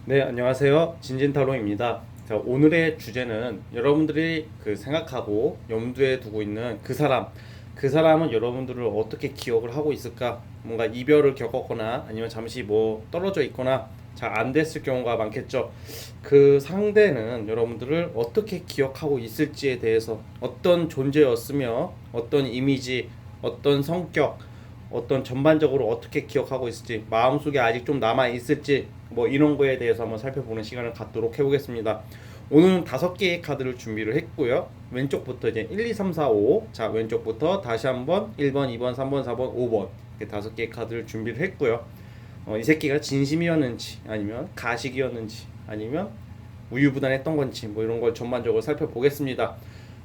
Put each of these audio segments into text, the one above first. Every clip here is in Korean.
네, 안녕하세요. 진진타로입니다. 자, 오늘의 주제는 여러분들이 생각하고 염두에 두고 있는 그 사람은 여러분들을 어떻게 기억을 하고 있을까? 뭔가 이별을 겪었거나 아니면 잠시 뭐 떨어져 있거나 잘 안 됐을 경우가 많겠죠. 그 상대는 여러분들을 어떻게 기억하고 있을지에 대해서 어떤 존재였으며 어떤 이미지, 어떤 성격, 어떤 전반적으로 어떻게 기억하고 있을지, 마음속에 아직 좀 남아 있을지 뭐 이런 거에 대해서 한번 살펴보는 시간을 갖도록 해보겠습니다. 오늘은 5개의 카드를 준비를 했고요. 왼쪽부터 이제 1, 2, 3, 4, 5. 자, 왼쪽부터 다시 한번 1번, 2번, 3번, 4번, 5번. 이렇게 5개의 카드를 준비를 했고요. 이 새끼가 진심이었는지 아니면 가식이었는지 아니면 우유부단했던 건지 뭐 이런 걸 전반적으로 살펴보겠습니다.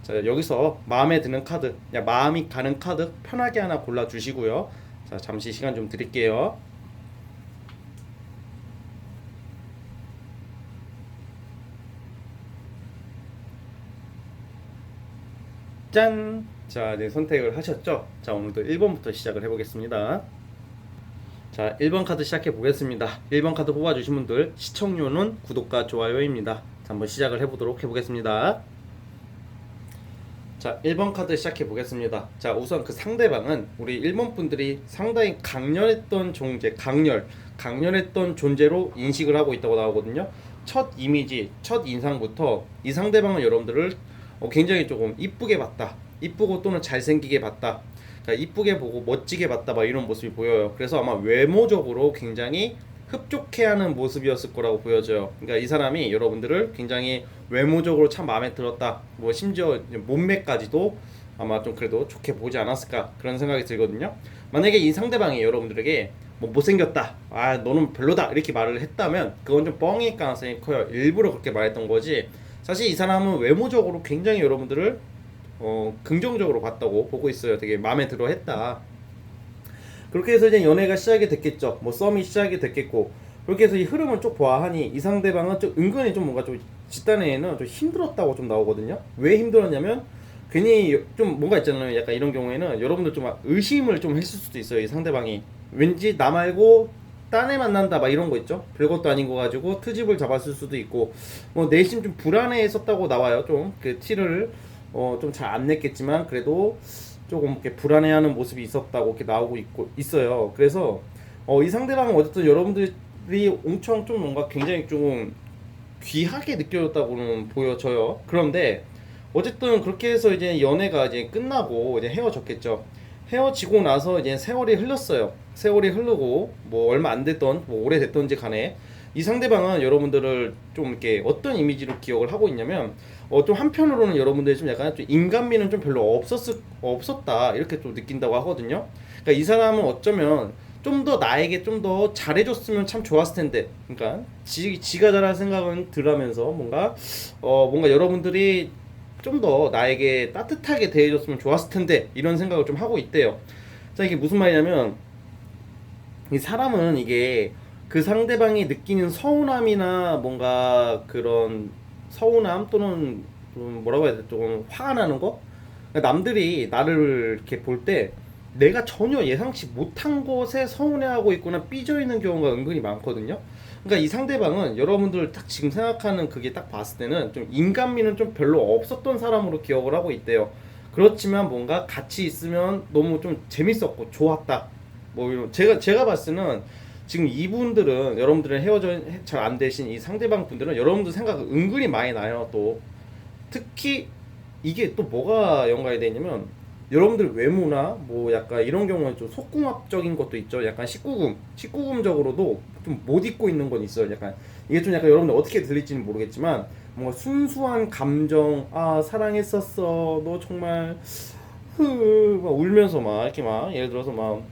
자, 여기서 마음에 드는 카드, 마음이 가는 카드 편하게 하나 골라 주시고요. 자, 잠시 시간 좀 드릴게요. 짠! 자, 이제 선택을 하셨죠? 자, 오늘도 1번부터 시작을 해보겠습니다. 자, 1번 카드 시작해 보겠습니다. 1번 카드 뽑아주신 분들 시청료는 구독과 좋아요입니다. 자, 한번 시작을 해보도록 해보겠습니다. 자, 1번 카드 시작해 보겠습니다. 자, 우선 그 상대방은 우리 1번 분들이 상당히 강렬했던 존재, 강렬했던 존재로 인식을 하고 있다고 나오거든요. 첫 이미지, 첫 인상부터 이 상대방은 여러분들을 굉장히 조금 이쁘게 봤다, 이쁘고 또는 잘생기게 봤다, 그러니까 이쁘게 보고 멋지게 봤다, 막 이런 모습이 보여요. 그래서 아마 외모적으로 굉장히 흡족해하는 모습이었을 거라고 보여져요. 그러니까 이 사람이 여러분들을 굉장히 외모적으로 참 마음에 들었다, 뭐 심지어 몸매까지도 아마 좀 그래도 좋게 보지 않았을까, 그런 생각이 들거든요. 만약에 이 상대방이 여러분들에게 뭐 못생겼다, 아 너는 별로다, 이렇게 말을 했다면 그건 좀 뻥일 가능성이 커요. 일부러 그렇게 말했던 거지, 사실 이 사람은 외모적으로 굉장히 여러분들을 긍정적으로 봤다고 보고 있어요. 되게 마음에 들어 했다. 그렇게 해서 이제 연애가 시작이 됐겠죠. 뭐 썸이 시작이 됐겠고, 그렇게 해서 이 흐름을 쭉 보아하니 이 상대방은 좀 은근히 좀 뭔가 좀 집단에는 좀 힘들었다고 좀 나오거든요. 왜 힘들었냐면 괜히 좀 뭔가 있잖아요. 약간 이런 경우에는 여러분들 좀 의심을 좀 했을 수도 있어요. 이 상대방이 왠지 나 말고 딴 애 만난다 막 이런 거 있죠. 별것도 아닌 거 가지고 트집을 잡았을 수도 있고, 뭐 내심 좀 불안해했었다고 나와요. 좀 그 티를 좀 잘 안 냈겠지만 그래도 조금 이렇게 불안해하는 모습이 있었다고 이렇게 나오고 있어요. 그래서 이 상대방은 어쨌든 여러분들이 엄청 좀 뭔가 굉장히 좀 귀하게 느껴졌다고는 보여져요. 그런데 어쨌든 그렇게 해서 이제 연애가 이제 끝나고 이제 헤어졌겠죠. 헤어지고 나서 이제 세월이 흘렀어요. 세월이 흐르고 뭐 얼마 안 됐던 뭐 오래됐던지 간에 이 상대방은 여러분들을 좀 이렇게 어떤 이미지로 기억을 하고 있냐면 좀 한편으로는 여러분들이 좀 약간 좀 인간미는 좀 별로 없었다, 이렇게 좀 느낀다고 하거든요. 그러니까 이 사람은 어쩌면 좀 더 나에게 좀 더 잘해줬으면 참 좋았을 텐데, 그러니까 지가 잘할 생각은 들으면서 뭔가 여러분들이 좀 더 나에게 따뜻하게 대해줬으면 좋았을 텐데 이런 생각을 좀 하고 있대요. 자, 이게 무슨 말이냐면 이 사람은 이게 그 상대방이 느끼는 서운함이나 뭔가 그런 서운함 또는 좀 뭐라고 해야 돼, 조금 화가 나는 거, 그러니까 남들이 나를 이렇게 볼 때 내가 전혀 예상치 못한 것에 서운해하고 있거나 삐져 있는 경우가 은근히 많거든요. 그러니까 이 상대방은 여러분들 딱 지금 생각하는 그게 딱 봤을 때는 좀 인간미는 좀 별로 없었던 사람으로 기억을 하고 있대요. 그렇지만 뭔가 같이 있으면 너무 좀 재밌었고 좋았다, 뭐 이런, 제가 봤을 때는 지금 이분들은 여러분들은 헤어져 잘 안 되신 이 상대방 분들은 여러분들 생각 은근히 많이 나요. 또 특히 이게 또 뭐가 연관이 되냐면 여러분들 외모나 뭐 약간 이런 경우는 좀 속궁합적인 것도 있죠. 약간 19금적으로도 좀 못 잊고 있는 건 있어요. 약간 이게 좀 약간 여러분들 어떻게 들릴지는 모르겠지만 뭔가 순수한 감정, 아 사랑했었어 너 정말 막 울면서 막 이렇게 막 예를 들어서 막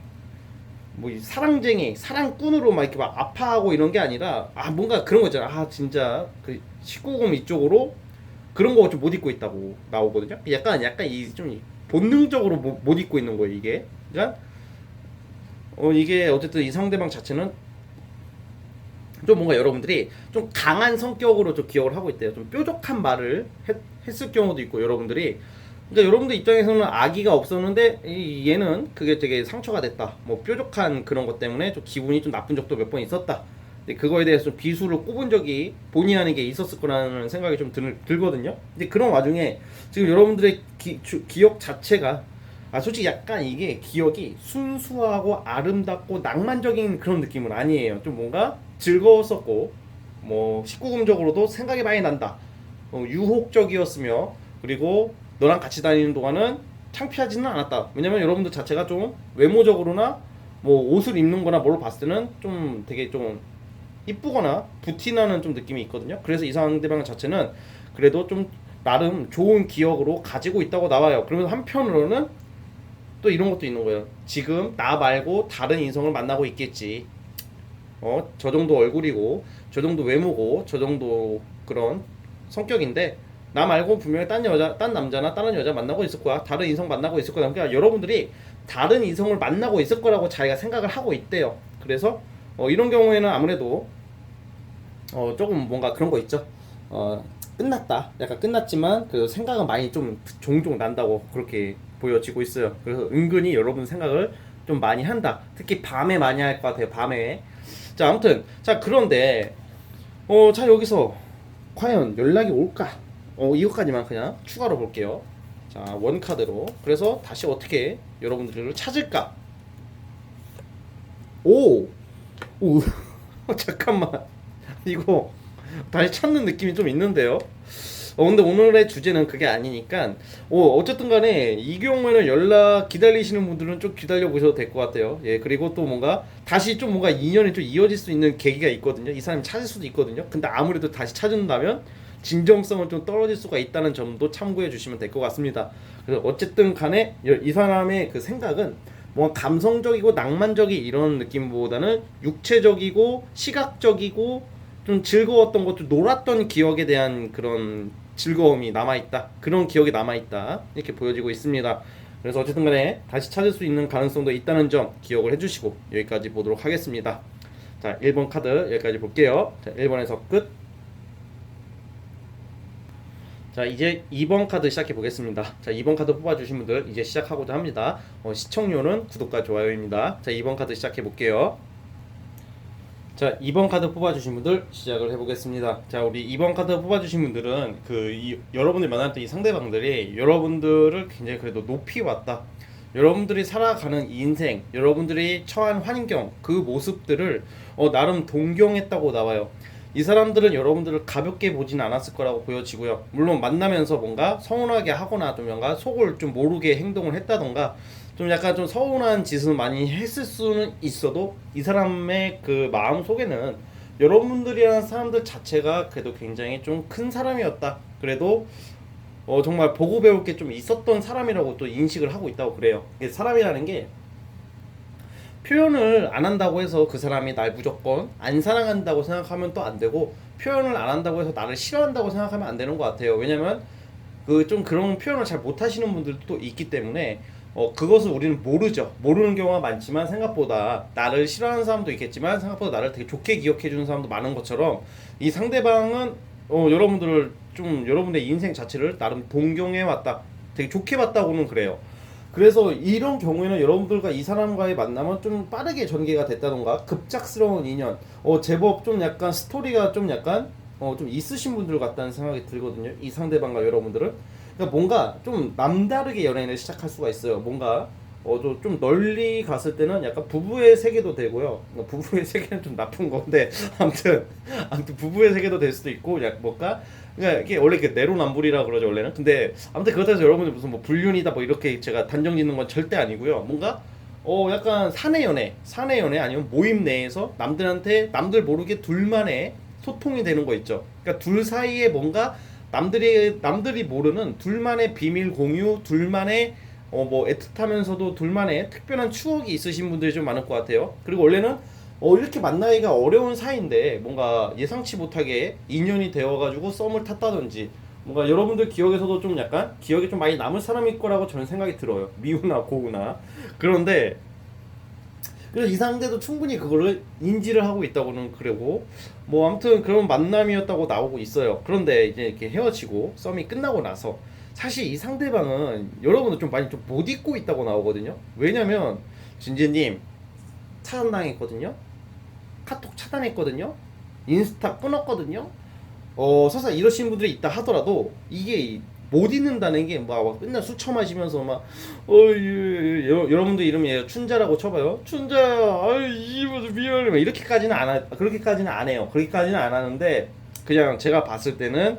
뭐 사랑쟁이, 사랑꾼으로 막 이렇게 막 아파하고 이런 게 아니라, 아 뭔가 그런 거 있잖아. 아 진짜 그 19금 이쪽으로 그런 거 좀 못 잊고 있다고 나오거든요. 약간 이 좀 본능적으로 못 잊고 있는 거예요 이게. 그러니까 이게 어쨌든 이 상대방 자체는 좀 뭔가 여러분들이 좀 강한 성격으로 좀 기억을 하고 있대요. 좀 뾰족한 말을 했을 경우도 있고, 여러분들이 그러니까 여러분들 입장에서는 아기가 없었는데 얘는 그게 되게 상처가 됐다, 뭐 뾰족한 그런 것 때문에 좀 기분이 좀 나쁜 적도 몇 번 있었다, 근데 그거에 대해서 좀 비수를 꼽은 적이 본의 아니게 있었을 거라는 생각이 좀 들거든요. 근데 그런 와중에 지금 여러분들의 기억 자체가 솔직히 약간 이게 기억이 순수하고 아름답고 낭만적인 그런 느낌은 아니에요. 좀 뭔가 즐거웠었고 뭐 19금적으로도 생각이 많이 난다. 유혹적이었으며 그리고 너랑 같이 다니는 동안은 창피하지는 않았다. 왜냐면 여러분들 자체가 좀 외모적으로나 뭐 옷을 입는 거나 뭘로 봤을 때는 좀 되게 좀 이쁘거나 부티나는 좀 느낌이 있거든요. 그래서 이 상대방 자체는 그래도 좀 나름 좋은 기억으로 가지고 있다고 나와요. 그러면 한편으로는 또 이런 것도 있는 거예요. 지금 나 말고 다른 인성을 만나고 있겠지. 저 정도 얼굴이고 저 정도 외모고 저 정도 그런 성격인데 나 말고 분명히 딴 여자, 딴 남자나 다른 여자 만나고 있을 거야. 다른 이성 만나고 있을 거야. 그러니까 여러분들이 다른 이성을 만나고 있을 거라고 자기가 생각을 하고 있대요. 그래서 이런 경우에는 아무래도 조금 뭔가 그런 거 있죠. 끝났다. 약간 끝났지만 그 생각은 많이 좀 종종 난다고 그렇게 보여지고 있어요. 그래서 은근히 여러분 생각을 좀 많이 한다. 특히 밤에 많이 할 것 같아요. 밤에. 자, 아무튼 자 그런데 자 여기서 과연 연락이 올까? 이것까지만 그냥 추가로 볼게요. 자, 원 카드로. 그래서 다시 어떻게 여러분들을 찾을까? 오, 오, 잠깐만. 이거 다시 찾는 느낌이 좀 있는데요. 근데 오늘의 주제는 그게 아니니까 어쨌든 간에 이 경우에는 연락 기다리시는 분들은 좀 기다려 보셔도 될 것 같아요. 예, 그리고 또 뭔가 다시 좀 뭔가 인연이 좀 이어질 수 있는 계기가 있거든요. 이 사람이 찾을 수도 있거든요. 근데 아무래도 다시 찾는다면 진정성은 좀 떨어질 수가 있다는 점도 참고해 주시면 될 것 같습니다. 그래서 어쨌든 간에 이 사람의 그 생각은 뭔가 감성적이고 낭만적인 이런 느낌보다는 육체적이고 시각적이고 좀 즐거웠던 것도 놀았던 기억에 대한 그런 즐거움이 남아있다. 그런 기억이 남아있다. 이렇게 보여지고 있습니다. 그래서 어쨌든 간에 다시 찾을 수 있는 가능성도 있다는 점 기억을 해주시고 여기까지 보도록 하겠습니다. 자, 1번 카드 여기까지 볼게요. 자, 1번에서 끝. 자, 이제 2번 카드 시작해 보겠습니다. 자, 2번 카드 뽑아주신 분들 이제 시작하고자 합니다. 시청료는 구독과 좋아요입니다. 자, 2번 카드 시작해 볼게요. 자, 2번 카드 뽑아주신 분들 시작을 해보겠습니다. 자, 우리 2번 카드 뽑아주신 분들은 여러분들이 만났던 이 상대방들이 여러분들을 굉장히 그래도 높이 왔다. 여러분들이 살아가는 인생, 여러분들이 처한 환경, 그 모습들을 나름 동경했다고 나와요. 이 사람들은 여러분들을 가볍게 보진 않았을 거라고 보여지고요. 물론 만나면서 뭔가 서운하게 하거나 좀 뭔가 속을 좀 모르게 행동을 했다던가 좀 약간 좀 서운한 짓을 많이 했을 수는 있어도 이 사람의 그 마음 속에는 여러분들이라는 사람들 자체가 그래도 굉장히 좀 큰 사람이었다. 그래도 정말 보고 배울 게 좀 있었던 사람이라고 또 인식을 하고 있다고 그래요. 사람이라는 게 표현을 안 한다고 해서 그 사람이 날 무조건 안 사랑한다고 생각하면 또 안 되고 표현을 안 한다고 해서 나를 싫어한다고 생각하면 안 되는 것 같아요. 왜냐면 그 좀 그런 표현을 잘 못하시는 분들도 또 있기 때문에 그것을 우리는 모르죠. 모르는 경우가 많지만 생각보다 나를 싫어하는 사람도 있겠지만 생각보다 나를 되게 좋게 기억해 주는 사람도 많은 것처럼 이 상대방은 여러분들을 좀 여러분의 인생 자체를 나름 동경해 왔다. 되게 좋게 봤다고는 그래요. 그래서 이런 경우에는 여러분들과 이 사람과의 만남은 좀 빠르게 전개가 됐다던가 급작스러운 인연 제법 좀 약간 스토리가 좀 약간 좀 있으신 분들 같다는 생각이 들거든요. 이 상대방과 여러분들은 그러니까 뭔가 좀 남다르게 연애를 시작할 수가 있어요. 뭔가 좀 널리 갔을 때는 약간 부부의 세계도 되고요. 그러니까 부부의 세계는 좀 나쁜 건데 아무튼 부부의 세계도 될 수도 있고 뭔가 그러니까 이게 원래 내로남불이라 그러죠 원래는. 근데 아무튼 그렇다고 해서 여러분들 무슨 뭐 불륜이다 뭐 이렇게 제가 단정짓는 건 절대 아니고요. 뭔가 약간 사내 연애 아니면 모임 내에서 남들 모르게 둘만의 소통이 되는 거 있죠. 그러니까 둘 사이에 뭔가 남들이 모르는 둘만의 비밀 공유, 둘만의 뭐 애틋하면서도 둘만의 특별한 추억이 있으신 분들이 좀 많을 것 같아요. 그리고 원래는 이렇게 만나기가 어려운 사이인데 뭔가 예상치 못하게 인연이 되어가지고 썸을 탔다든지 뭔가 여러분들 기억에서도 좀 약간 기억에 좀 많이 남을 사람일 거라고 저는 생각이 들어요. 미우나 고우나. 그런데 그래서 이 상대도 충분히 그거를 인지를 하고 있다고는 그러고 뭐 아무튼 그런 만남이었다고 나오고 있어요. 그런데 이제 이렇게 헤어지고 썸이 끝나고 나서 사실 이 상대방은 여러분들 좀 많이 좀 못 잊고 있다고 나오거든요. 왜냐면 진재님 차단당했거든요. 카톡 차단했거든요. 인스타 끊었거든요. 설사 이러신 분들이 있다 하더라도 이게 못 잊는다는 게 막 맨날 술 처마시면서 막 여러분들 이름이 춘자라고 쳐봐요. 춘자야, 아이 무슨 미안해 막 이렇게까지는 그렇게까지는 안 해요. 그렇게까지는 안 하는데 그냥 제가 봤을 때는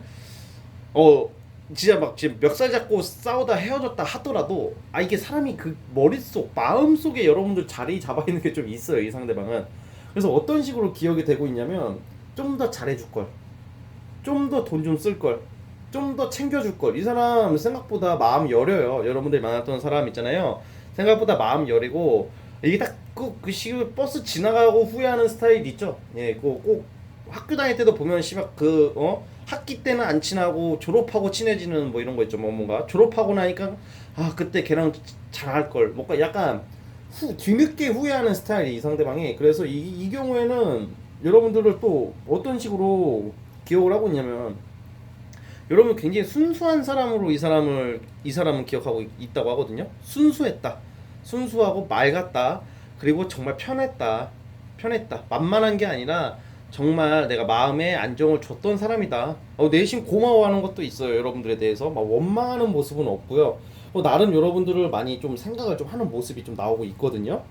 진짜 막 지금 멱살 잡고 싸우다 헤어졌다 하더라도 이게 사람이 그 머릿속 마음속에 여러분들 자리 잡아 있는 게 좀 있어요, 이 상대방은. 그래서 어떤 식으로 기억이 되고 있냐면 좀 더 잘해줄 걸, 좀 더 돈 좀 쓸 걸, 좀 더 챙겨줄 걸. 이 사람 생각보다 마음 여려요. 여러분들이 만났던 사람 있잖아요. 생각보다 마음 여리고 이게 딱 그 시기 버스 지나가고 후회하는 스타일 있죠. 예, 꼭 학교 다닐 때도 보면 씨발 학기 때는 안 친하고 졸업하고 친해지는 뭐 이런 거 있죠. 뭔가 졸업하고 나니까 그때 걔랑 잘할 걸. 뭔가 약간 뒤늦게 후회하는 스타일이 이 상대방이. 그래서 이 경우에는 여러분들을 또 어떤 식으로 기억을 하고 있냐면 여러분 굉장히 순수한 사람으로 이 사람은 기억하고 있다고 하거든요. 순수했다. 순수하고 맑았다. 그리고 정말 편했다. 만만한 게 아니라 정말 내가 마음에 안정을 줬던 사람이다. 내심 고마워하는 것도 있어요. 여러분들에 대해서 막 원망하는 모습은 없고요. 나름 여러분들을 많이 좀 생각을 좀 하는 모습이 좀 나오고 있거든요.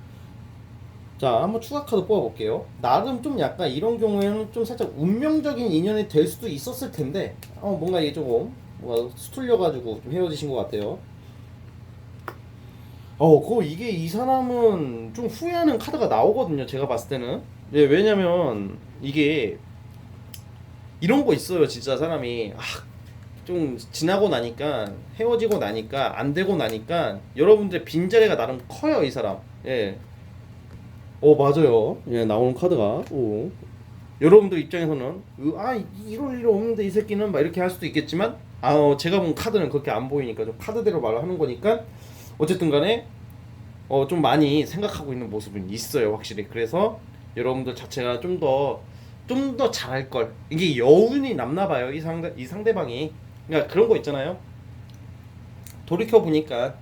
자, 한번 추가 카드 뽑아볼게요. 나름 좀 약간 이런 경우에는 좀 살짝 운명적인 인연이 될 수도 있었을 텐데 뭔가 이게 조금 뭔가 수틀려가지고 좀 헤어지신 것 같아요. 이게 이 사람은 좀 후회하는 카드가 나오거든요. 제가 봤을 때는. 예, 왜냐면 이게 이런 거 있어요. 진짜 사람이 좀 지나고 나니까 헤어지고 나니까 안 되고 나니까 여러분들의 빈자리가 나름 커요. 이 사람. 예. 맞아요. 예, 나오는 카드가. 여러분들 입장에서는 이럴 일 없는데 이 새끼는 막 이렇게 할 수도 있겠지만 제가 본 카드는 그렇게 안 보이니까 좀 카드대로 말을 하는 거니까 어쨌든 간에 좀 많이 생각하고 있는 모습은 있어요. 확실히. 그래서 여러분들 자체가 좀 더 잘할 걸. 이게 여운이 남나 봐요. 이 상대방이. 그러니까 그런 거 있잖아요. 돌이켜 보니까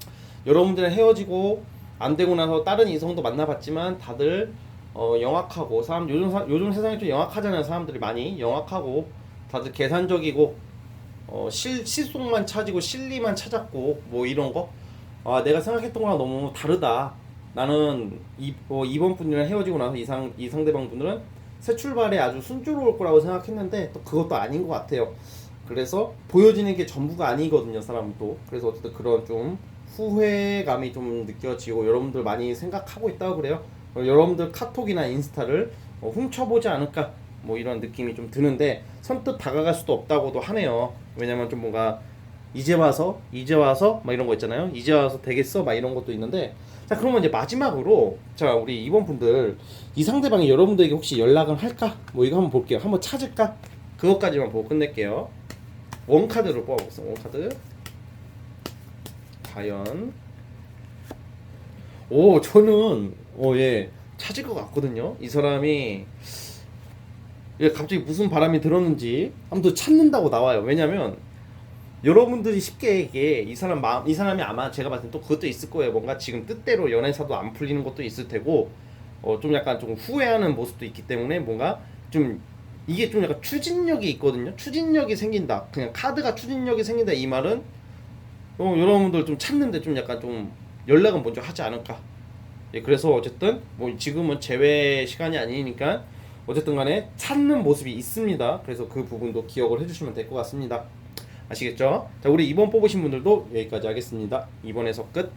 여러분들은 헤어지고 안 되고 나서 다른 이성도 만나봤지만 다들 영악하고 요즘 세상이 좀 영악하잖아요. 사람들이 많이 영악하고 다들 계산적이고 실속만 찾고 실리만 찾았고 뭐 이런 거. 내가 생각했던 거랑 너무 다르다. 나는 이번 분이랑 헤어지고 나서 이 상대방 분들은 새 출발에 아주 순조로울 거라고 생각했는데 또 그것도 아닌 것 같아요. 그래서 보여지는 게 전부가 아니거든요, 사람도. 그래서 어쨌든 그런 좀 후회감이 좀 느껴지고 여러분들 많이 생각하고 있다고 그래요. 여러분들 카톡이나 인스타를 훔쳐보지 않을까 뭐 이런 느낌이 좀 드는데 선뜻 다가갈 수도 없다고도 하네요. 왜냐면 좀 뭔가 이제 와서 막 이런 거 있잖아요. 이제 와서 되겠어 막 이런 것도 있는데 자, 그러면 이제 마지막으로 자, 우리 이번 분들 이 상대방이 여러분들에게 혹시 연락을 할까? 뭐 이거 한번 볼게요. 한번 찾을까? 그것까지만 보고 끝낼게요. 원카드로 뽑아보겠습니다. 원카드. 과연 저는 예 찾을 것 같거든요. 이 사람이 갑자기 무슨 바람이 들었는지 아무튼 찾는다고 나와요. 왜냐면 여러분들이 쉽게 이게 이 사람이 아마 제가 봤을 때 또 그것도 있을 거예요. 뭔가 지금 뜻대로 연애사도 안 풀리는 것도 있을 테고 좀 약간 좀 후회하는 모습도 있기 때문에 뭔가 좀 이게 좀 약간 추진력이 있거든요. 추진력이 생긴다. 그냥 카드가 추진력이 생긴다 이 말은 여러분들 좀 찾는데 좀 약간 좀 연락은 먼저 하지 않을까. 예, 그래서 어쨌든 뭐 지금은 재회 시간이 아니니까 어쨌든 간에 찾는 모습이 있습니다. 그래서 그 부분도 기억을 해주시면 될 것 같습니다. 아시겠죠? 자, 우리 2번 뽑으신 분들도 여기까지 하겠습니다. 2번에서 끝.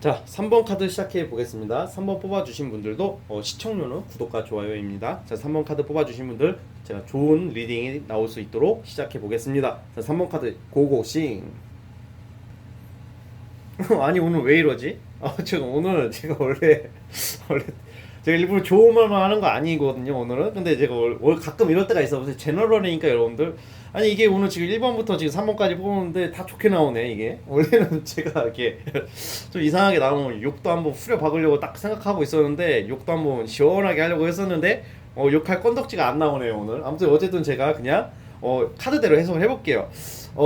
자, 3번 카드 시작해 보겠습니다. 3번 뽑아주신 분들도 시청료는 구독과 좋아요입니다. 자, 3번 카드 뽑아주신 분들 제가 좋은 리딩이 나올 수 있도록 시작해 보겠습니다. 자, 3번 카드 고고싱. 아니 오늘 왜 이러지? 제가 원래 제가 일부러 좋은 말만 하는 거 아니거든요 오늘은. 근데 제가 원래 가끔 이럴 때가 있어. 무슨 제너럴이니까 여러분들. 아니 이게 오늘 지금 1번부터 지금 3번까지 뽑았는데 다 좋게 나오네 이게. 원래는 제가 이렇게 좀 이상하게 나오면 욕도 한번 후려 박으려고 딱 생각하고 있었는데 욕도 한번 시원하게 하려고 했었는데 욕할 건덕지가 안 나오네요 오늘. 아무튼 어쨌든 제가 그냥 카드대로 해석을 해볼게요.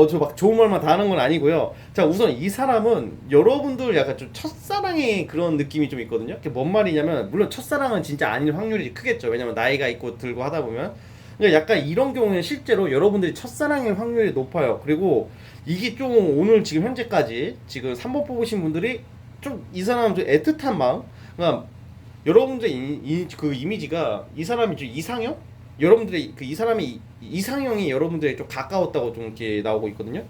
저 막 좋은 말만 다 하는 건 아니고요. 자, 우선 이 사람은 여러분들 약간 좀 첫사랑의 그런 느낌이 좀 있거든요. 그게 뭔 말이냐면, 물론 첫사랑은 진짜 아닐 확률이 크겠죠. 왜냐면 나이가 있고 들고 하다 보면. 그러니까 약간 이런 경우에는 실제로 여러분들이 첫사랑일 확률이 높아요. 그리고 이게 좀 오늘 지금 현재까지 지금 3번 뽑으신 분들이 좀 이 사람 좀 애틋한 마음, 그러니까 여러분들의 그 이미지가 이 사람이 좀 이상형? 여러분들의 그 이 사람이 이상형이 여러분들에게 좀 가까웠다고 좀 이렇게 나오고 있거든요.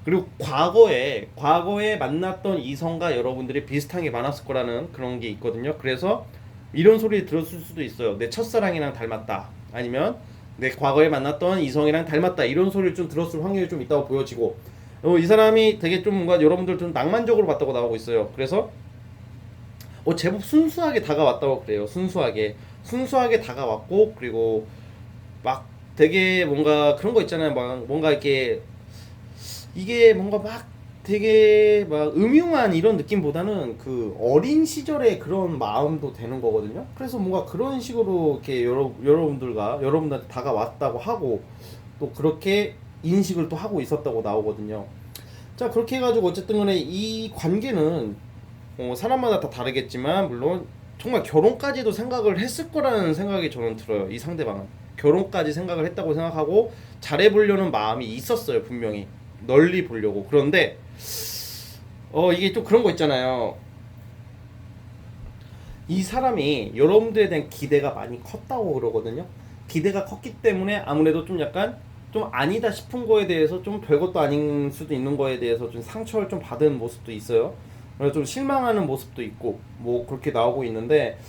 그리고 과거에 만났던 이성과 여러분들이 비슷한 게 많았을 거라는 그런 게 있거든요. 그래서 이런 소리 들었을 수도 있어요. 내 첫사랑이랑 닮았다. 아니면 내 과거에 만났던 이성이랑 닮았다. 이런 소리를 좀 들었을 확률이 좀 있다고 보여지고, 이 사람이 되게 좀 뭔가 여러분들 좀 낭만적으로 봤다고 나오고 있어요. 그래서 제법 순수하게 다가왔다고 그래요. 순수하게 다가왔고, 그리고 막 되게 뭔가 그런 거 있잖아요. 막 뭔가 이렇게 이게 뭔가 막 되게 막 음흉한 이런 느낌보다는 그 어린 시절의 그런 마음도 되는 거거든요. 그래서 뭔가 그런 식으로 이렇게 여러분들한테 다가왔다고 하고, 또 그렇게 인식을 또 하고 있었다고 나오거든요. 자, 그렇게 해가지고 어쨌든 간에 이 관계는 사람마다 다 다르겠지만, 물론 정말 결혼까지도 생각을 했을 거라는 생각이 저는 들어요. 이 상대방은 결혼까지 생각을 했다고 생각하고 잘해보려는 마음이 있었어요, 분명히. 널리 보려고. 그런데 이게 또 그런 거 있잖아요. 이 사람이 여러분들에 대한 기대가 많이 컸다고 그러거든요. 기대가 컸기 때문에 아무래도 좀 약간 좀 아니다 싶은 거에 대해서, 좀 별것도 아닌 수도 있는 거에 대해서 좀 상처를 좀 받은 모습도 있어요. 그래서 좀 실망하는 모습도 있고, 뭐 그렇게 나오고 있는데,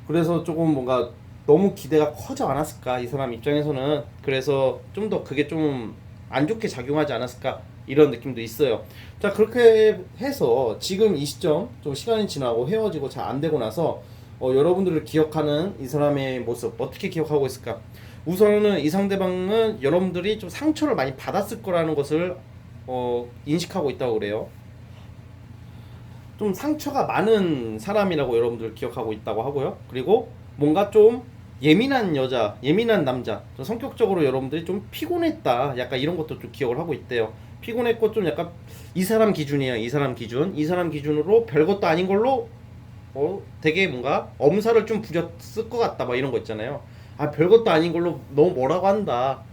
그래서 조금 뭔가 너무 기대가 커져 않았을까, 이 사람 입장에서는. 그래서 좀 더 그게 좀 안 좋게 작용하지 않았을까, 이런 느낌도 있어요. 자, 그렇게 해서 지금 이 시점 좀 시간이 지나고 헤어지고 잘 안 되고 나서 여러분들을 기억하는 이 사람의 모습 어떻게 기억하고 있을까? 우선은 이 상대방은 여러분들이 좀 상처를 많이 받았을 거라는 것을 인식하고 있다고 그래요. 좀 상처가 많은 사람이라고 여러분들 기억하고 있다고 하고요. 그리고 뭔가 좀 예민한 여자, 예민한 남자, 좀 성격적으로 여러분들이 좀 피곤했다, 약간 이런 것도 좀 기억을 하고 있대요. 피곤했고 좀 약간 이 사람 기준이에요. 이 사람 기준으로 별것도 아닌 걸로 되게 뭔가 엄살을 좀 부렸을 것 같다, 막 이런 거 있잖아요. 아, 별것도 아닌 걸로 너무 뭐라고 한다,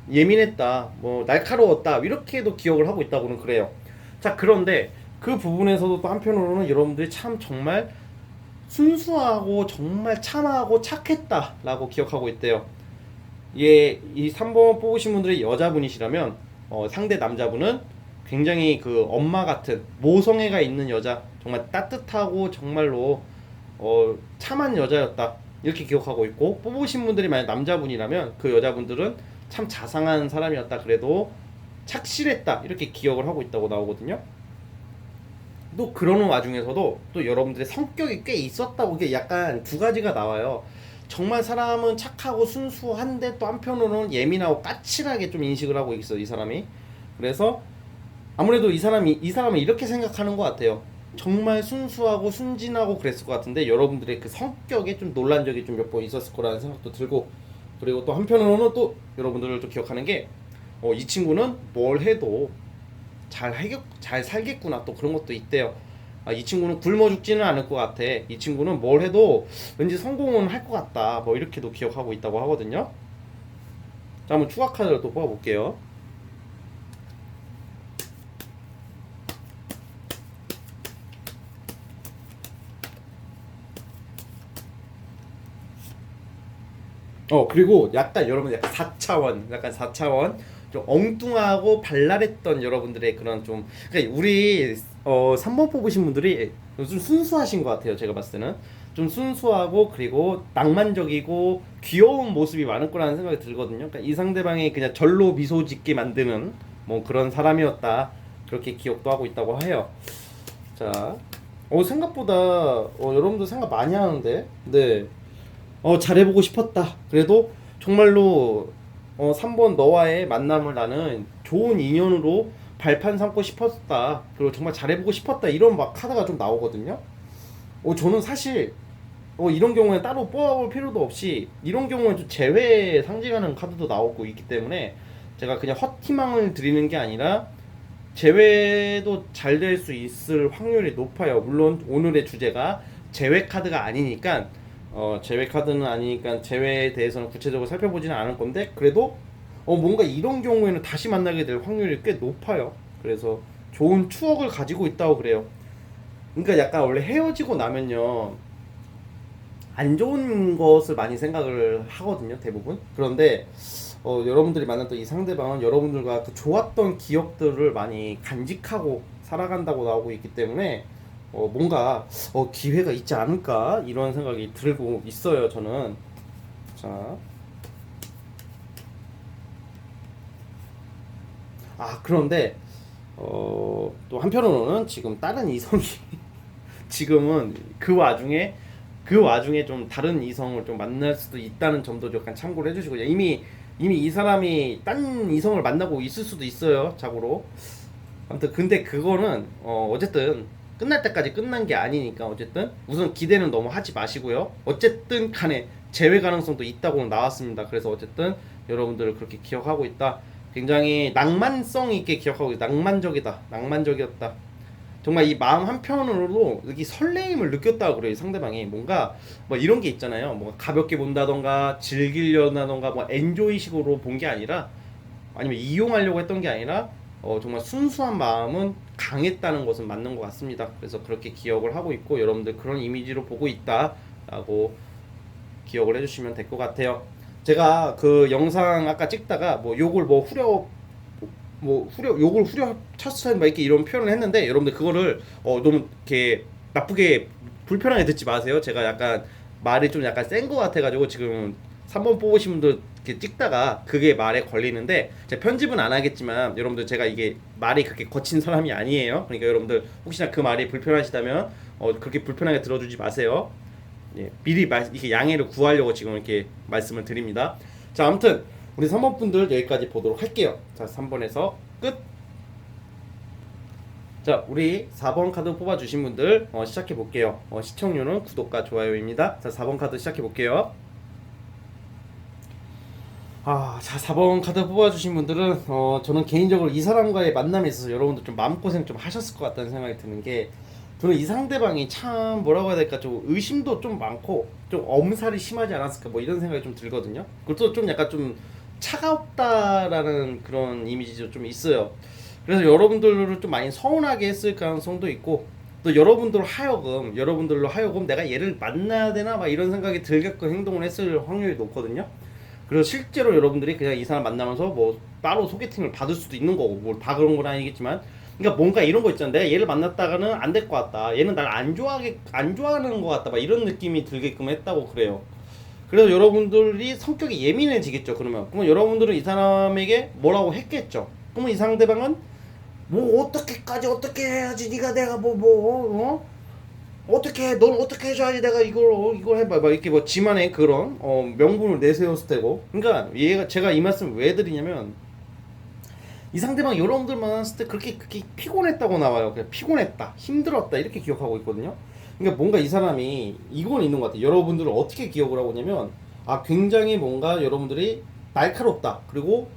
예민했다, 뭐 날카로웠다, 이렇게도 기억을 하고 있다고는 그래요. 자, 그런데 그 부분에서도 또 한편으로는 여러분들이 참 정말 순수하고 정말 참하고 착했다라고 기억하고 있대요. 이 3번 뽑으신 분들이 여자분이시라면 상대 남자분은 굉장히 그 엄마 같은 모성애가 있는 여자, 정말 따뜻하고 정말로 참한 여자였다, 이렇게 기억하고 있고, 뽑으신 분들이 만약 남자분이라면 그 여자분들은 참 자상한 사람이었다, 그래도 착실했다, 이렇게 기억을 하고 있다고 나오거든요. 또 그러는 와중에서도 또 여러분들의 성격이 꽤 있었다고, 이게 약간 두 가지가 나와요. 정말 사람은 착하고 순수한데 또 한편으로는 예민하고 까칠하게 좀 인식을 하고 있어, 이 사람이. 그래서 아무래도 이 사람은 이렇게 생각하는 것 같아요. 정말 순수하고 순진하고 그랬을 것 같은데 여러분들의 그 성격에 좀 논란 적이 좀 몇 번 있었을 거라는 생각도 들고, 그리고 또 한편으로는 또 여러분들을 좀 기억하는 게, 이 친구는 뭘 해도 잘 살겠구나, 또 그런 것도 있대요. 아, 이 친구는 굶어 죽지는 않을 것 같아. 이 친구는 뭘 해도 왠지 성공은 할 것 같다, 뭐 이렇게도 기억하고 있다고 하거든요. 자, 한번 추가 카드를 또 뽑아볼게요. 그리고 약간 여러분 약간 4차원 좀 엉뚱하고 발랄했던 여러분들의 그런 좀, 그러니까 우리 3번 뽑으신 분들이 좀 순수하신 것 같아요. 제가 봤을 때는 좀 순수하고 그리고 낭만적이고 귀여운 모습이 많을 거라는 생각이 들거든요. 그러니까 이 상대방이 그냥 절로 미소 짓게 만드는 뭐 그런 사람이었다, 그렇게 기억도 하고 있다고 해요. 자, 생각보다 여러분들 생각 많이 하는데, 네. 잘해보고 싶었다. 그래도 정말로 3번 너와의 만남을 나는 좋은 인연으로 발판 삼고 싶었다. 그리고 정말 잘해보고 싶었다. 이런 막 카드가 좀 나오거든요. 저는 사실 이런 경우에 따로 뽑아볼 필요도 없이, 이런 경우에 좀 제외 상징하는 카드도 나오고 있기 때문에 제가 그냥 헛희망을 드리는 게 아니라 제외도 잘 될 수 있을 확률이 높아요. 물론 오늘의 주제가 제외 카드가 아니니까 제외 카드는 아니니까 제외에 대해서는 구체적으로 살펴보지는 않을 건데 그래도 뭔가 이런 경우에는 다시 만나게 될 확률이 꽤 높아요. 그래서 좋은 추억을 가지고 있다고 그래요. 그러니까 약간 원래 헤어지고 나면요 안 좋은 것을 많이 생각을 하거든요, 대부분. 그런데 여러분들이 만났던 이 상대방은 여러분들과 그 좋았던 기억들을 많이 간직하고 살아간다고 나오고 있기 때문에 뭔가 기회가 있지 않을까 이런 생각이 들고 있어요, 저는. 자, 그런데 또 한편으로는 지금 다른 이성이 지금은 그 와중에 좀 다른 이성을 좀 만날 수도 있다는 점도 약간 참고를 해주시고 이미 이 사람이 딴 이성을 만나고 있을 수도 있어요, 자고로. 아무튼 근데 그거는 어쨌든 끝날 때까지 끝난 게 아니니까 어쨌든 우선 기대는 너무 하지 마시고요. 어쨌든 간에 재회 가능성도 있다고 나왔습니다. 그래서 어쨌든 여러분들을 그렇게 기억하고 있다. 굉장히 낭만성 있게 기억하고 있다. 낭만적이었다. 정말 이 마음 한편으로도 여기 설레임을 느꼈다고 그래요. 이 상대방이 뭔가 뭐 이런 게 있잖아요. 뭔가 가볍게 본다던가 즐기려다던가 뭐 엔조이식으로 본 게 아니라 아니면 이용하려고 했던 게 아니라 정말 순수한 마음은 강했다는 것은 맞는 것 같습니다. 그래서 그렇게 기억을 하고 있고 여러분들 그런 이미지로 보고 있다라고 기억을 해주시면 될 것 같아요. 제가 그 영상 아까 찍다가 뭐 욕을 욕을 후려 쳤어요 막 이렇게 이런 표현을 했는데 여러분들 그거를 너무 이렇게 나쁘게 불편하게 듣지 마세요. 제가 약간 말이 좀 약간 센 거 같아가지고 지금 3번 뽑으신 분들 이렇게 찍다가 그게 말에 걸리는데 제가 편집은 안 하겠지만 여러분들 제가 이게 말이 그렇게 거친 사람이 아니에요. 그러니까 여러분들 혹시나 그 말이 불편하시다면 그렇게 불편하게 들어주지 마세요. 예, 미리 이렇게 양해를 구하려고 지금 이렇게 말씀을 드립니다. 자, 아무튼 우리 3번 분들 여기까지 보도록 할게요. 자, 3번에서 끝. 자, 우리 4번 카드 뽑아주신 분들 시작해 볼게요. 시청률은 구독과 좋아요입니다. 자, 4번 카드 시작해 볼게요. 자, 4번 카드 뽑아주신 분들은 저는 개인적으로 이 사람과의 만남에 있어서 여러분들 좀 마음고생 좀 하셨을 것 같다는 생각이 드는 게 저는 이 상대방이 참 뭐라고 해야 될까 좀 의심도 좀 많고 좀 엄살이 심하지 않았을까 뭐 이런 생각이 좀 들거든요. 그것도 좀 약간 좀 차갑다라는 그런 이미지도 좀 있어요. 그래서 여러분들을 좀 많이 서운하게 했을 가능성도 있고 또 여러분들로 하여금 내가 얘를 만나야 되나 막 이런 생각이 들게끔 행동을 했을 확률이 높거든요. 그래서 실제로 여러분들이 그냥 이 사람 만나면서 뭐 따로 소개팅을 받을 수도 있는 거고 뭐 다 그런 건 아니겠지만 그러니까 뭔가 이런 거 있잖아. 내가 얘를 만났다가는 안 될 것 같다. 얘는 날 안 좋아하는 것 같다. 막 이런 느낌이 들게끔 했다고 그래요. 그래서 여러분들이 성격이 예민해지겠죠. 그러면 여러분들은 이 사람에게 뭐라고 했겠죠. 그러면 이 상대방은 뭐 어떻게 해야지 네가 내가 어떻게 해? 넌 어떻게 해줘야지 내가 이걸 해봐 막 이렇게 뭐 지만의 그런 명분을 내세웠을 테고 그러니까 제가 이 말씀 왜 드리냐면 이 상대방 여러분들 만났을 때 그렇게 피곤했다고 나와요. 그냥 피곤했다 힘들었다 이렇게 기억하고 있거든요. 그러니까 뭔가 이 사람이 이건 있는 것 같아요. 여러분들을 어떻게 기억을 하고 있냐면 굉장히 뭔가 여러분들이 날카롭다 그리고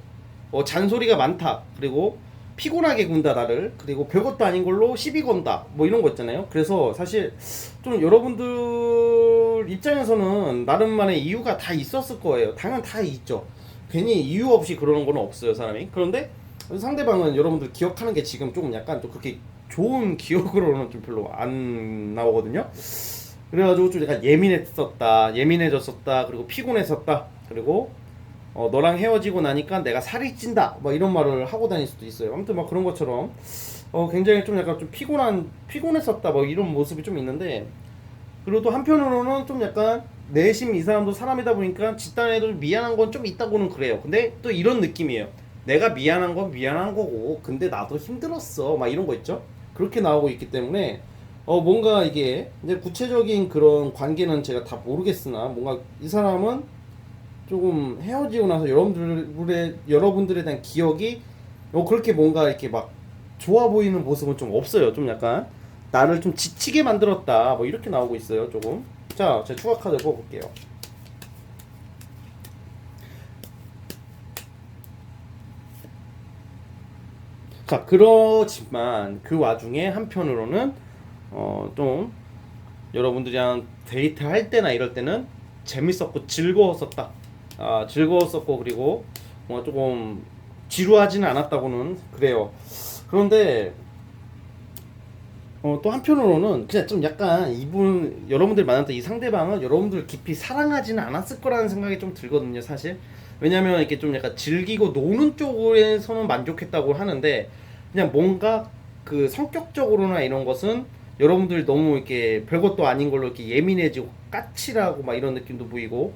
잔소리가 많다 그리고 피곤하게 군다 나를 그리고 별것도 아닌 걸로 시비 건다 뭐 이런 거 있잖아요. 그래서 사실 좀 여러분들 입장에서는 나름만의 이유가 다 있었을 거예요. 당연 다 있죠. 괜히 이유 없이 그러는 건 없어요 사람이. 그런데 상대방은 여러분들 기억하는 게 지금 조금 약간 좀 그렇게 좋은 기억으로는 좀 별로 안 나오거든요. 그래가지고 좀 약간 예민해졌었다 그리고 피곤했었다 그리고 너랑 헤어지고 나니까 내가 살이 찐다 뭐 이런 말을 하고 다닐 수도 있어요. 아무튼 막 그런 것처럼 굉장히 좀 약간 좀 피곤했었다 뭐 이런 모습이 좀 있는데 그리고 또 한편으로는 좀 약간 내심 이 사람도 사람이다 보니까 집단에도 미안한 건 좀 있다고는 그래요. 근데 또 이런 느낌이에요. 내가 미안한 건 미안한 거고 근데 나도 힘들었어 막 이런 거 있죠. 그렇게 나오고 있기 때문에 뭔가 이게 이제 구체적인 그런 관계는 제가 다 모르겠으나 뭔가 이 사람은 조금 헤어지고 나서 여러분들에 대한 기억이 그렇게 뭔가 이렇게 막 좋아 보이는 모습은 좀 없어요. 좀 약간 나를 좀 지치게 만들었다 뭐 이렇게 나오고 있어요. 조금. 자, 제가 추가 카드 뽑아볼게요. 자, 그렇지만 그 와중에 한편으로는 좀 여러분들이랑 데이트할 때나 이럴 때는 재밌었고 즐거웠었다. 즐거웠었고 그리고 뭔가 조금 지루하지는 않았다고는 그래요. 그런데 또 한편으로는 그냥 좀 약간 이분 여러분들 만났던 이 상대방은 여러분들 깊이 사랑하지는 않았을 거라는 생각이 좀 들거든요, 사실. 왜냐면 이렇게 좀 약간 즐기고 노는 쪽에서는 만족했다고 하는데 그냥 뭔가 그 성격적으로나 이런 것은 여러분들이 너무 이렇게 별것도 아닌 걸로 이렇게 예민해지고 까칠하고 막 이런 느낌도 보이고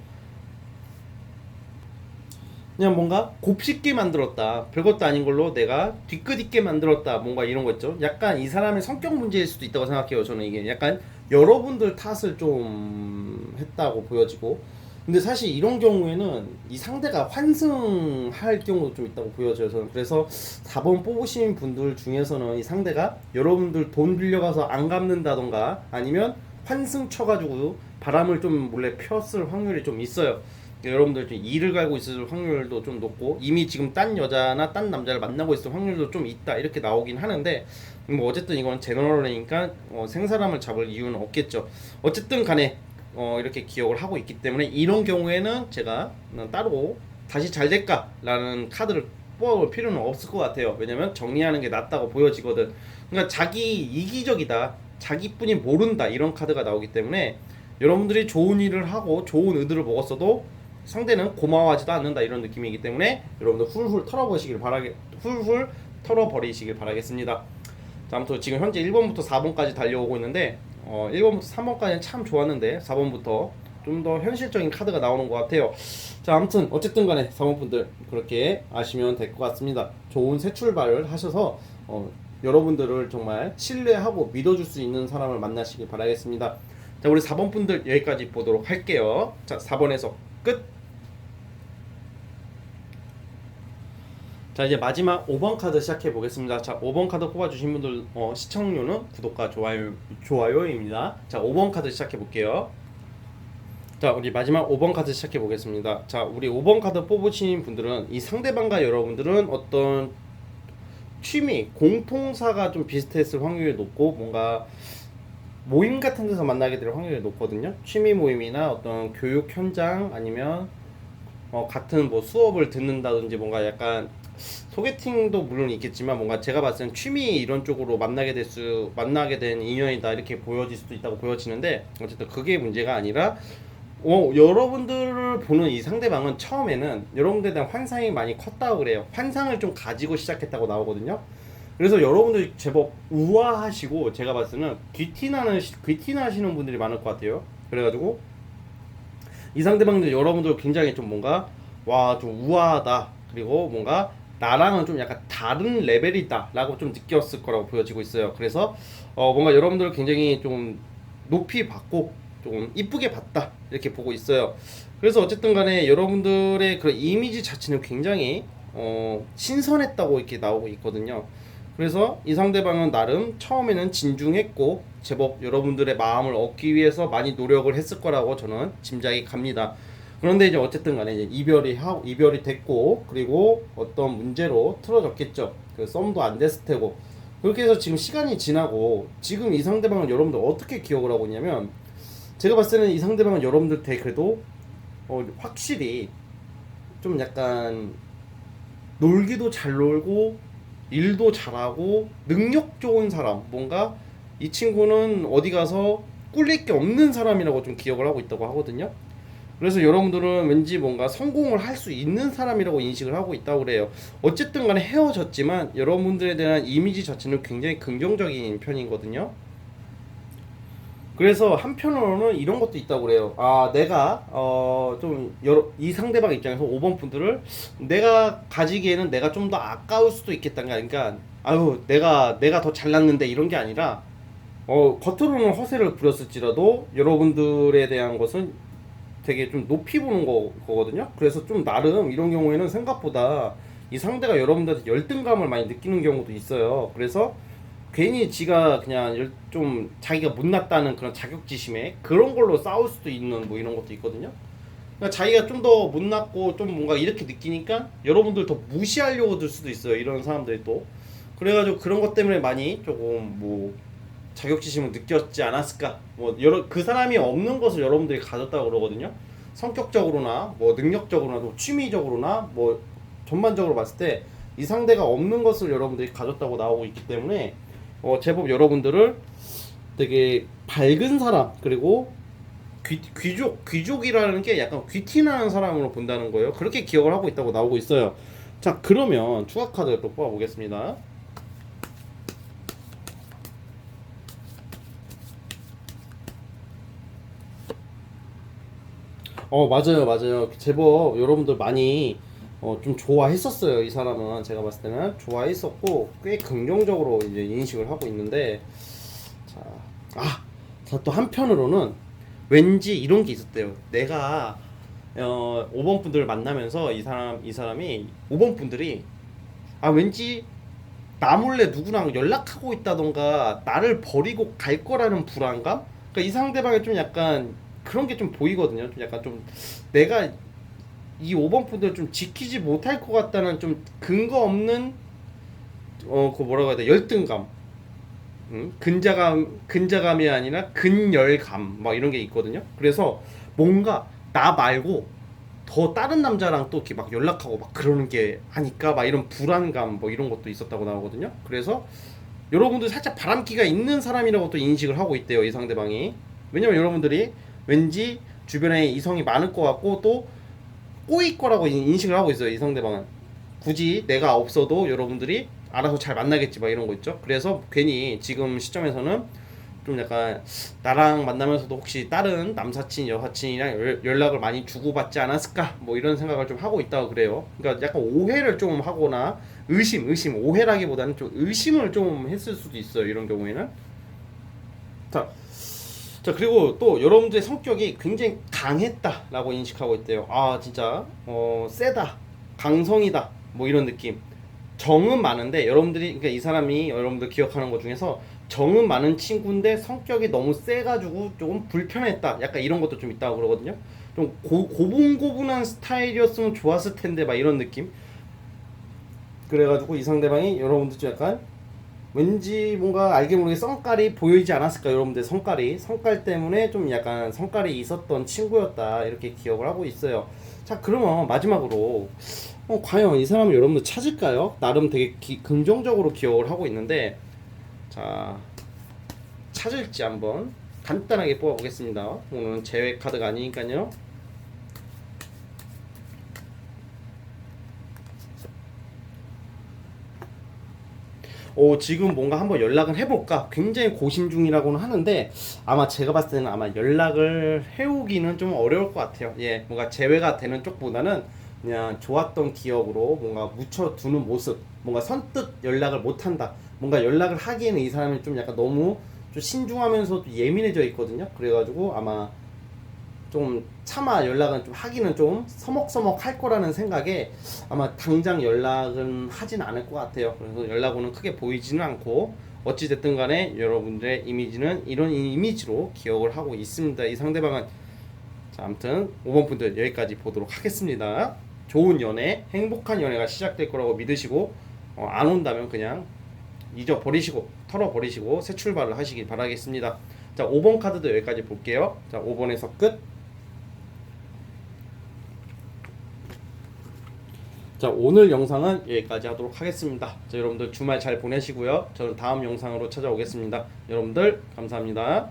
그냥 뭔가 곱씹게 만들었다. 별것도 아닌 걸로 내가 뒤끝 있게 만들었다. 뭔가 이런 거 있죠. 약간 이 사람의 성격 문제일 수도 있다고 생각해요. 저는 이게 약간 여러분들 탓을 좀 했다고 보여지고. 근데 사실 이런 경우에는 이 상대가 환승할 경우도 좀 있다고 보여져요. 저는 그래서 4번 뽑으신 분들 중에서는 이 상대가 여러분들 돈 빌려가서 안 갚는다던가 아니면 환승 쳐가지고 바람을 좀 몰래 폈을 확률이 좀 있어요. 여러분들 좀 이를 갈고 있을 확률도 좀 높고 이미 지금 딴 여자나 딴 남자를 만나고 있을 확률도 좀 있다 이렇게 나오긴 하는데 뭐 어쨌든 이건 제너럴이니까 생사람을 잡을 이유는 없겠죠. 어쨌든 간에 이렇게 기억을 하고 있기 때문에 이런 경우에는 제가 따로 다시 잘 될까라는 카드를 뽑아볼 필요는 없을 것 같아요. 왜냐면 정리하는 게 낫다고 보여지거든. 그러니까 자기 이기적이다, 자기뿐이 모른다 이런 카드가 나오기 때문에 여러분들이 좋은 일을 하고 좋은 의도를 먹었어도 상대는 고마워하지도 않는다 이런 느낌이기 때문에 여러분들 훌훌 털어버리시길 바라겠습니다. 자, 아무튼 지금 현재 1번부터 4번까지 달려오고 있는데 1번부터 3번까지는 참 좋았는데 4번부터 좀 더 현실적인 카드가 나오는 것 같아요. 자, 아무튼 어쨌든 간에 4번 분들 그렇게 아시면 될 것 같습니다. 좋은 새 출발을 하셔서 여러분들을 정말 신뢰하고 믿어줄 수 있는 사람을 만나시길 바라겠습니다. 자, 우리 4번 분들 여기까지 보도록 할게요. 자, 4번에서 끝. 자, 이제 마지막 5번 카드 시작해 보겠습니다. 자, 5번 카드 뽑아주신 분들 시청료는 구독과 좋아요입니다. 자, 5번 카드 시작해 볼게요. 자, 우리 마지막 5번 카드 시작해 보겠습니다. 자, 우리 5번 카드 뽑으신 분들은 이 상대방과 여러분들은 어떤 취미, 공통사가 좀 비슷했을 확률이 높고 뭔가 모임 같은 데서 만나게 될 확률이 높거든요. 취미 모임이나 어떤 교육 현장 아니면 같은 뭐 수업을 듣는다든지 뭔가 약간 소개팅도 물론 있겠지만 뭔가 제가 봤을 땐 취미 이런 쪽으로 만나게 된 인연이다 이렇게 보여질 수도 있다고 보여지는데 어쨌든 그게 문제가 아니라 여러분들을 보는 이 상대방은 처음에는 여러분들에 대한 환상이 많이 컸다고 그래요. 환상을 좀 가지고 시작했다고 나오거든요. 그래서 여러분들이 제법 우아하시고 제가 봤을 때는 귀티나시는 분들이 많을 것 같아요. 그래가지고 이 상대방들 여러분들 굉장히 좀 뭔가 와 좀 우아하다 그리고 뭔가 나랑은 좀 약간 다른 레벨이다 라고 좀 느꼈을 거라고 보여지고 있어요. 그래서 뭔가 여러분들을 굉장히 좀 높이 봤고 좀 이쁘게 봤다 이렇게 보고 있어요. 그래서 어쨌든 간에 여러분들의 그런 이미지 자체는 굉장히 신선했다고 이렇게 나오고 있거든요. 그래서 이 상대방은 나름 처음에는 진중했고 제법 여러분들의 마음을 얻기 위해서 많이 노력을 했을 거라고 저는 짐작이 갑니다. 그런데 이제 어쨌든 간에 이제 이별이 됐고 그리고 어떤 문제로 틀어졌겠죠. 그 썸도 안 됐을 테고 그렇게 해서 지금 시간이 지나고 지금 이 상대방은 여러분들 어떻게 기억을 하고 있냐면 제가 봤을 때는 이 상대방은 여러분들 되게 그래도 확실히 좀 약간 놀기도 잘 놀고 일도 잘하고 능력 좋은 사람 뭔가 이 친구는 어디 가서 꿀릴 게 없는 사람이라고 좀 기억을 하고 있다고 하거든요. 그래서 여러분들은 왠지 뭔가 성공을 할 수 있는 사람이라고 인식을 하고 있다고 그래요. 어쨌든 간에 헤어졌지만 여러분들에 대한 이미지 자체는 굉장히 긍정적인 편이거든요. 그래서 한편으로는 이런 것도 있다고 그래요. 내가 좀 이 상대방 입장에서 5번 분들을 내가 가지기에는 내가 좀 더 아까울 수도 있겠다. 그러니까 아유 내가 더 잘났는데 이런 게 아니라 겉으로는 허세를 부렸을지라도 여러분들에 대한 것은 되게 좀 높이 보는 거거든요. 그래서 좀 나름 이런 경우에는 생각보다 이 상대가 여러분들한테 열등감을 많이 느끼는 경우도 있어요. 그래서 괜히 지가 그냥 좀 자기가 못났다는 그런 자격지심에 그런 걸로 싸울 수도 있는 뭐 이런 것도 있거든요. 그러니까 자기가 좀 더 못났고 좀 뭔가 이렇게 느끼니까 여러분들 더 무시하려고 들 수도 있어요. 이런 사람들이 또. 그래가지고 그런 것 때문에 많이 조금 뭐 자격지심을 느꼈지 않았을까. 뭐 여러 그 사람이 없는 것을 여러분들이 가졌다고 그러거든요. 성격적으로나 뭐 능력적으로나 또 취미적으로나 뭐 전반적으로 봤을 때 이 상대가 없는 것을 여러분들이 가졌다고 나오고 있기 때문에 제법 여러분들을 되게 밝은 사람, 그리고 귀족이라는 게 약간 귀티나는 사람으로 본다는 거예요. 그렇게 기억을 하고 있다고 나오고 있어요. 자, 그러면 추가 카드를 또 뽑아 보겠습니다. 맞아요, 맞아요. 제법 여러분들 많이 좀 좋아했었어요. 이 사람은 제가 봤을 때는 좋아했었고 꽤 긍정적으로 이제 인식을 하고 있는데, 자, 또 한편으로는 왠지 이런 게 있었대요. 내가 5번 분들을 만나면서 이 사람이 5번 분들이 왠지 나 몰래 누구랑 연락하고 있다던가 나를 버리고 갈 거라는 불안감? 그러니까 이 상대방이 좀 약간 그런 게 좀 보이거든요. 좀 약간 좀 내가 이 5번 분들 좀 지키지 못할 것 같다는 좀 근거 없는 그 뭐라고 해야 돼? 열등감. 근자감이 아니라 근열감 막 이런 게 있거든요. 그래서 뭔가 나 말고 더 다른 남자랑 또 이렇게 막 연락하고 막 그러는 게 하니까 막 이런 불안감 뭐 이런 것도 있었다고 나오거든요. 그래서 여러분들 살짝 바람기가 있는 사람이라고 또 인식을 하고 있대요, 이 상대방이. 왜냐면 여러분들이 왠지 주변에 이성이 많을 것 같고 또 꼬일 거라고 인식을 하고 있어요, 이 상대방은. 굳이 내가 없어도 여러분들이 알아서 잘 만나겠지 막 이런 거 있죠. 그래서 괜히 지금 시점에서는 좀 약간 나랑 만나면서도 혹시 다른 남사친 여사친이랑 연락을 많이 주고받지 않았을까 뭐 이런 생각을 좀 하고 있다고 그래요. 그러니까 약간 오해를 좀 하거나 의심 오해라기보다는 좀 의심을 좀 했을 수도 있어요, 이런 경우에는. 자, 그리고 또 여러분들의 성격이 굉장히 강했다라고 인식하고 있대요. 진짜 세다, 강성이다 뭐 이런 느낌. 정은 많은데 여러분들이, 그러니까 이 사람이 여러분들 기억하는 것 중에서 정은 많은 친구인데 성격이 너무 세가지고 조금 불편했다, 약간 이런 것도 좀 있다고 그러거든요. 좀 고분고분한 스타일이었으면 좋았을 텐데 막 이런 느낌. 그래가지고 이 상대방이 여러분들 좀 약간 왠지 뭔가 알게 모르게 성깔이 보이지 않았을까. 여러분들 성깔 때문에 좀 약간 성깔이 있었던 친구였다, 이렇게 기억을 하고 있어요. 자, 그러면 마지막으로 과연 이 사람을 여러분들 찾을까요? 나름 되게 긍정적으로 기억을 하고 있는데, 자, 찾을지 한번 간단하게 뽑아보겠습니다. 오늘은 제외 카드가 아니니까요. 지금 뭔가 한번 연락을 해볼까 굉장히 고심 중이라고는 하는데, 아마 제가 봤을 때는 아마 연락을 해오기는 좀 어려울 것 같아요. 예, 뭔가 제외가 되는 쪽보다는 그냥 좋았던 기억으로 뭔가 묻혀두는 모습, 뭔가 선뜻 연락을 못한다, 뭔가 연락을 하기에는 이 사람이 좀 약간 너무 좀 신중하면서도 예민해져 있거든요. 그래가지고 아마 좀 차마 연락은 좀 하기는 좀 서먹서먹 할 거라는 생각에 아마 당장 연락은 하진 않을 것 같아요. 그래서 연락오는 크게 보이지는 않고, 어찌됐든 간에 여러분들의 이미지는 이런 이미지로 기억을 하고 있습니다, 이 상대방은. 자, 아무튼 5번 분들 여기까지 보도록 하겠습니다. 좋은 연애, 행복한 연애가 시작될 거라고 믿으시고, 안 온다면 그냥 잊어버리시고 털어버리시고 새 출발을 하시길 바라겠습니다. 자, 5번 카드도 여기까지 볼게요. 자, 5번에서 끝. 자, 오늘 영상은 여기까지 하도록 하겠습니다. 자, 여러분들 주말 잘 보내시고요. 저는 다음 영상으로 찾아오겠습니다. 여러분들 감사합니다.